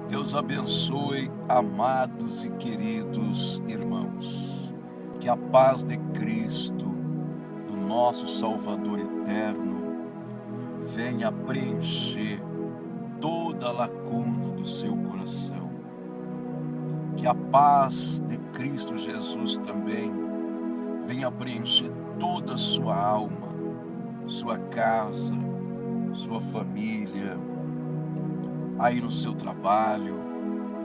Deus abençoe, amados e queridos irmãos. Que a paz de Cristo, do nosso Salvador eterno, venha preencher toda a lacuna do seu coração. Que a paz de Cristo Jesus também venha preencher toda a sua alma, sua casa, sua família, aí no seu trabalho,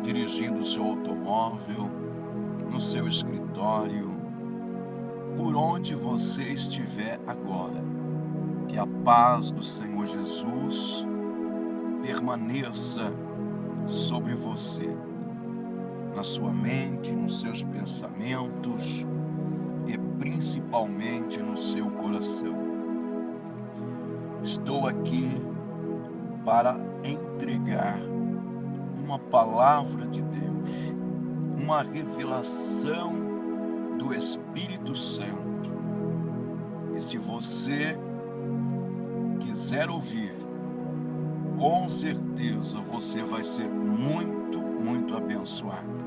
dirigindo o seu automóvel, no seu escritório, por onde você estiver agora. Que a paz do Senhor Jesus permaneça sobre você, na sua mente, nos seus pensamentos e principalmente no seu coração. Estou aqui para entregar uma palavra de Deus, uma revelação do Espírito Santo. E se você quiser ouvir, com certeza você vai ser muito, muito abençoado.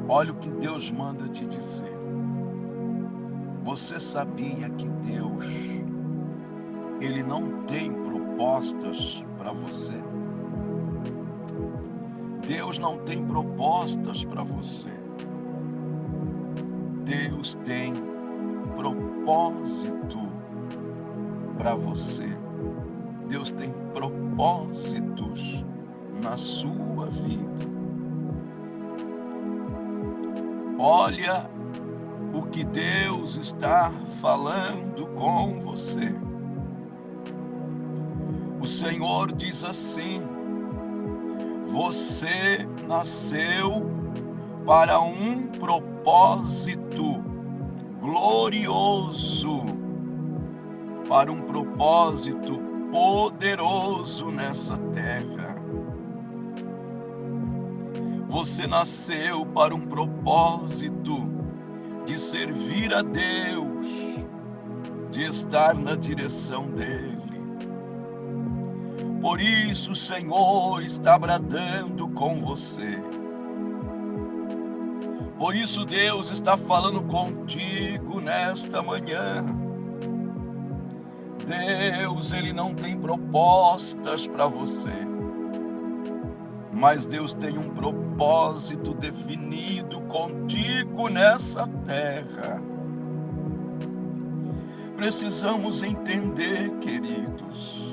Olha o que Deus manda te dizer. Você sabia que Deus, Ele não tem propostas para você? Deus não tem propostas para você. Deus tem propósito para você. Deus tem propósitos na sua vida. Olha o que Deus está falando com você. O Senhor diz assim: você nasceu para um propósito glorioso, para um propósito poderoso nessa terra. Você nasceu para um propósito de servir a Deus, de estar na direção dEle. Por isso o Senhor está bradando com você. Por isso Deus está falando contigo nesta manhã. Deus, Ele não tem propostas para você, mas Deus tem um propósito definido contigo nessa terra. Precisamos entender, queridos,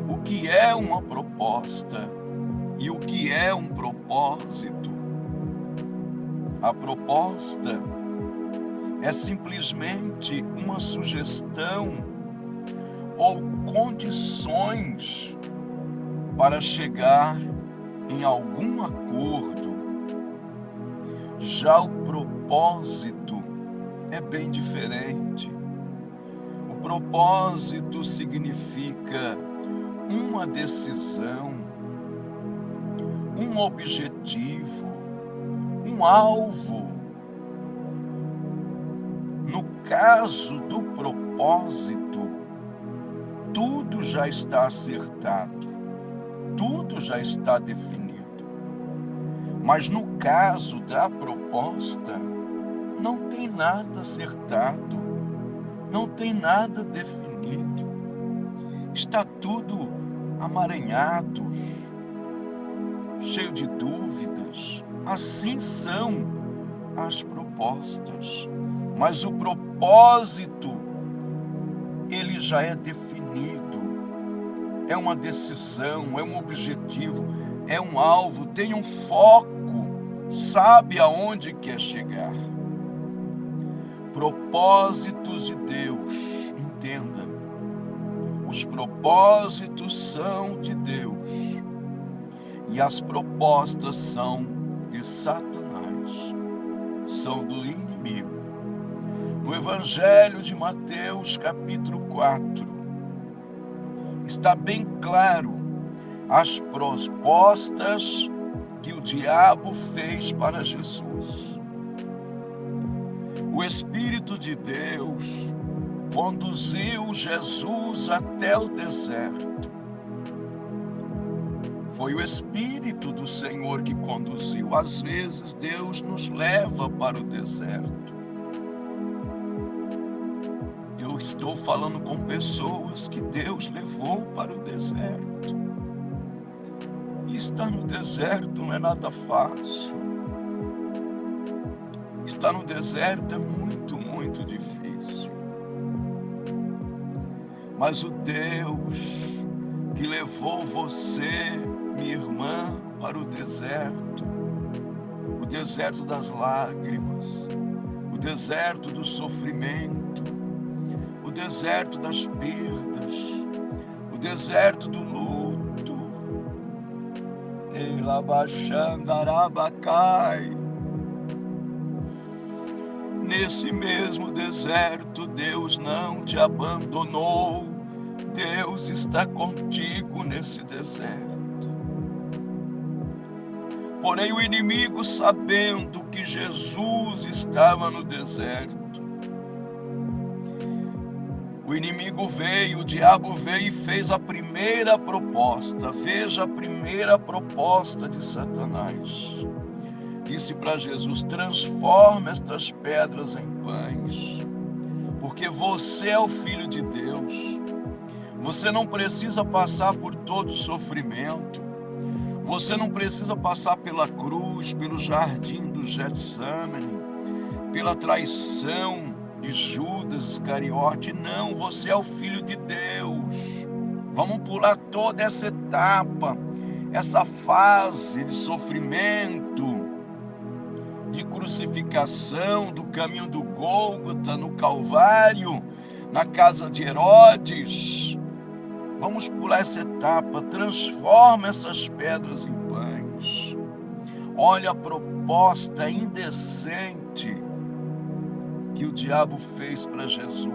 o que é uma proposta e o que é um propósito. A proposta é simplesmente uma sugestão ou condições para chegar em algum acordo. Já o propósito é bem diferente. O propósito significa uma decisão, um objetivo, um alvo. No caso do propósito, tudo já está acertado, tudo já está definido. Mas no caso da proposta, não tem nada acertado, não tem nada definido. Está tudo amaranhado, cheio de dúvidas. Assim são as propostas. Mas o propósito, ele já é definido. É uma decisão, é um objetivo, é um alvo, tem um foco, sabe aonde quer chegar. Propósitos de Deus, entenda. Os propósitos são de Deus e as propostas são de Satanás, são do inimigo. No Evangelho de Mateus, capítulo 4, está bem claro as propostas que o diabo fez para Jesus. O Espírito de Deus conduziu Jesus até o deserto. Foi o Espírito do Senhor que conduziu. Às vezes Deus nos leva para o deserto. Eu estou falando com pessoas que Deus levou para o deserto. E estar no deserto não é nada fácil. Estar no deserto é muito, muito difícil. Mas o Deus que levou você, minha irmã, para o deserto das lágrimas, o deserto do sofrimento, o deserto das perdas, o deserto do luto. Elabaxandarabacai. Nesse mesmo deserto, Deus não te abandonou. Deus está contigo nesse deserto. Porém, o inimigo, sabendo que Jesus estava no deserto, o inimigo veio, o diabo veio e fez a primeira proposta. Veja a primeira proposta de Satanás. Disse para Jesus: transforma estas pedras em pães, porque você é o Filho de Deus. Você não precisa passar por todo sofrimento. Você não precisa passar pela cruz, pelo jardim do Getsemane, pela traição de Judas Iscariote. Não, você é o Filho de Deus. Vamos pular toda essa etapa, essa fase de sofrimento, de crucificação, do caminho do Gólgota, no Calvário, na casa de Herodes. Vamos pular essa etapa, transforma essas pedras em pães. Olha a proposta indecente que o diabo fez para Jesus.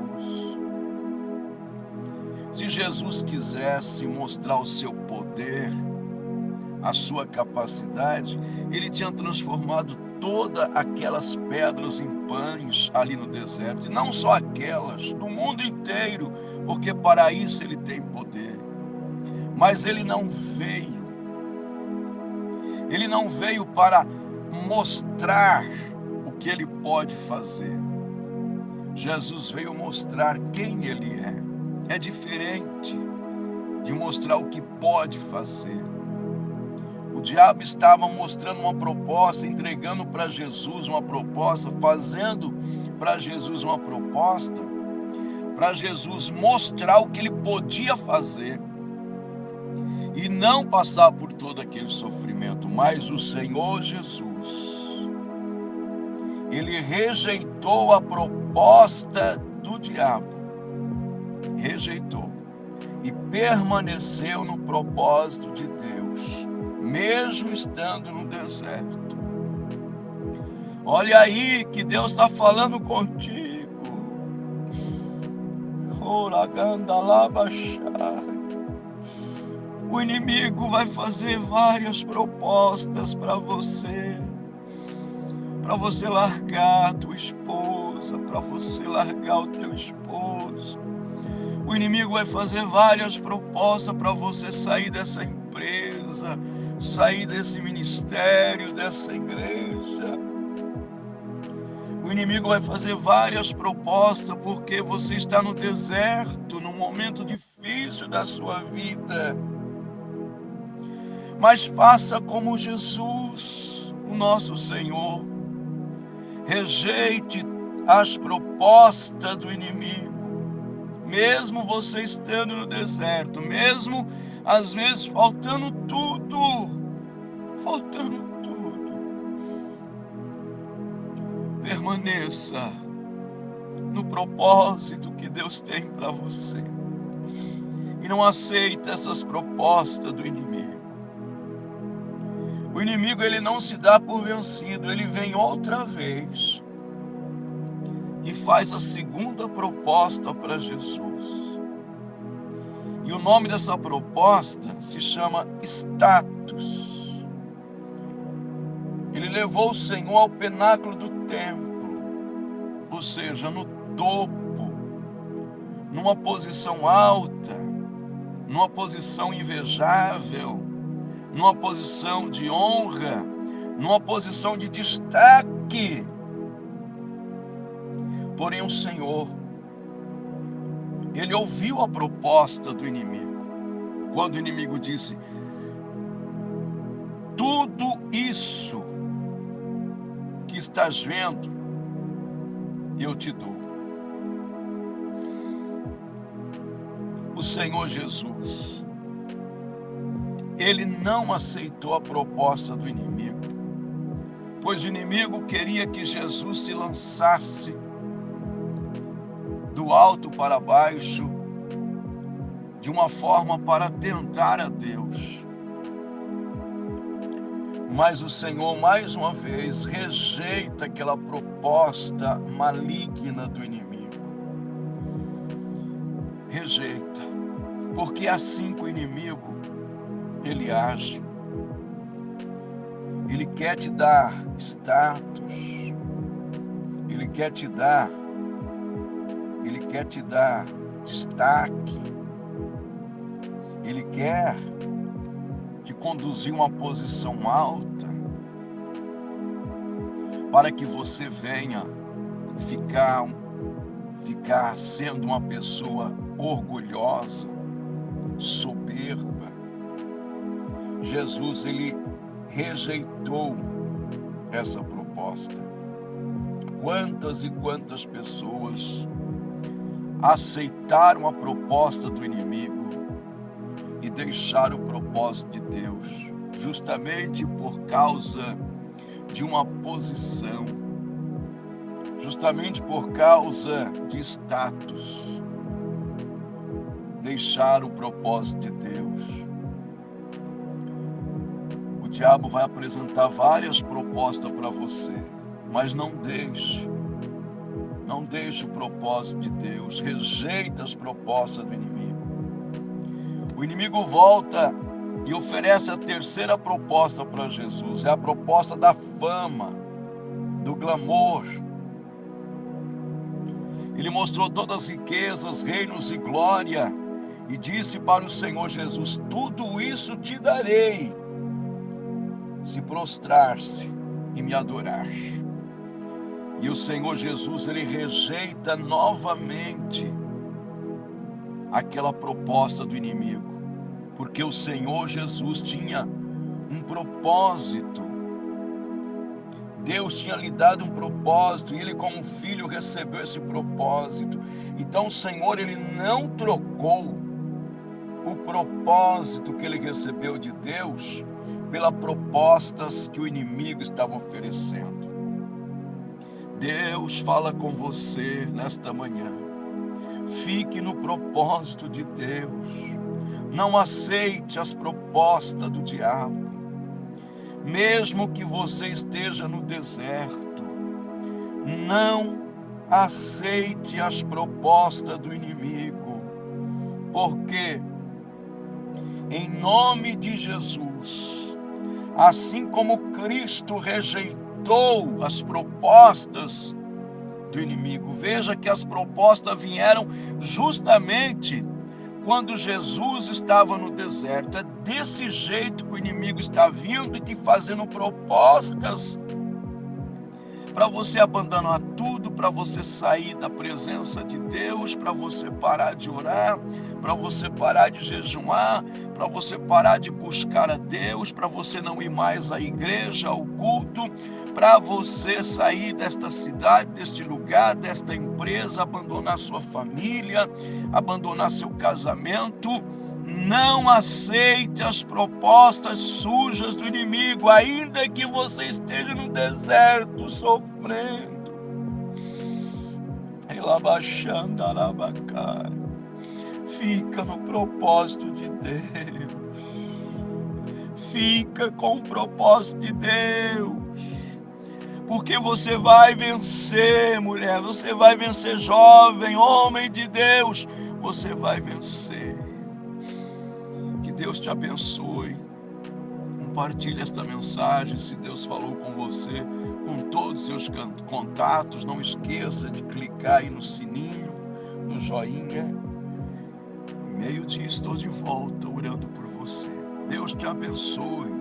Se Jesus quisesse mostrar o seu poder, a sua capacidade, ele tinha transformado todas aquelas pedras em pães ali no deserto, e não só aquelas, do mundo inteiro, porque para isso ele tem poder. Mas ele não veio para mostrar o que ele pode fazer. Jesus veio mostrar quem ele é. É diferente de mostrar o que pode fazer. O diabo estava mostrando uma proposta, entregando para Jesus uma proposta, fazendo para Jesus uma proposta, para Jesus mostrar o que ele podia fazer e não passar por todo aquele sofrimento. Mas o Senhor Jesus, ele rejeitou a proposta do diabo, rejeitou e permaneceu no propósito de Deus, mesmo estando no deserto. Olha aí que Deus está falando contigo. O inimigo vai fazer várias propostas para você largar a tua esposa, para você largar o teu esposo. O inimigo vai fazer várias propostas para você sair dessa empresa, sair desse ministério, dessa igreja. O inimigo vai fazer várias propostas porque você está no deserto, num momento difícil da sua vida. Mas faça como Jesus, o nosso Senhor. Rejeite as propostas do inimigo, mesmo você estando no deserto, mesmo às vezes faltando tudo. Permaneça no propósito que Deus tem para você e não aceite essas propostas do inimigo. O inimigo, ele não se dá por vencido, ele vem outra vez e faz a segunda proposta para Jesus. E o nome dessa proposta se chama status. Ele levou o Senhor ao pináculo do templo, ou seja, no topo, numa posição alta, numa posição invejável, numa posição de honra, numa posição de destaque. Porém, o Senhor, Ele ouviu a proposta do inimigo. Quando o inimigo disse: tudo isso que estás vendo, eu te dou. O Senhor Jesus, Ele não aceitou a proposta do inimigo, pois o inimigo queria que Jesus se lançasse do alto para baixo, de uma forma para tentar a Deus. Mas o Senhor, mais uma vez, rejeita aquela proposta maligna do inimigo. Rejeita, porque é assim que o inimigo, ele age. Ele quer te dar status, ele quer te dar destaque, ele quer te conduzir a uma posição alta, para que você venha ficar sendo uma pessoa orgulhosa, soberba. Jesus, ele rejeitou essa proposta. Quantas e quantas pessoas aceitaram a proposta do inimigo e deixaram o propósito de Deus, justamente por causa de uma posição, justamente por causa de status, deixaram o propósito de Deus. O diabo vai apresentar várias propostas para você, mas não deixe o propósito de Deus, rejeita as propostas do inimigo. O inimigo volta e oferece a terceira proposta para Jesus, é a proposta da fama, do glamour. Ele mostrou todas as riquezas, reinos e glória, e disse para o Senhor Jesus: tudo isso te darei, se prostrar-se e me adorar. E o Senhor Jesus, ele rejeita novamente aquela proposta do inimigo, porque o Senhor Jesus tinha um propósito. Deus tinha lhe dado um propósito, e ele, como filho, recebeu esse propósito. Então o Senhor, ele não trocou o propósito que ele recebeu de Deus pelas propostas que o inimigo estava oferecendo. Deus fala com você nesta manhã: fique no propósito de Deus, não aceite as propostas do diabo. Mesmo que você esteja no deserto, não aceite as propostas do inimigo, porque em nome de Jesus, assim como Cristo rejeitou as propostas do inimigo, veja que as propostas vieram justamente quando Jesus estava no deserto. É desse jeito que o inimigo está vindo e te fazendo propostas para você abandonar tudo, para você sair da presença de Deus, para você parar de orar, para você parar de jejuar, para você parar de buscar a Deus, para você não ir mais à igreja, ao culto, para você sair desta cidade, deste lugar, desta empresa, abandonar sua família, abandonar seu casamento. Não aceite as propostas sujas do inimigo, ainda que você esteja no deserto sofrendo. Fica no propósito de Deus. Fica com o propósito de Deus. Porque você vai vencer, mulher. Você vai vencer, jovem, homem de Deus. Você vai vencer. Deus te abençoe. Compartilhe esta mensagem. Se Deus falou com você, com todos os seus contatos, não esqueça de clicar aí no sininho, no joinha. Meio-dia estou de volta orando por você. Deus te abençoe.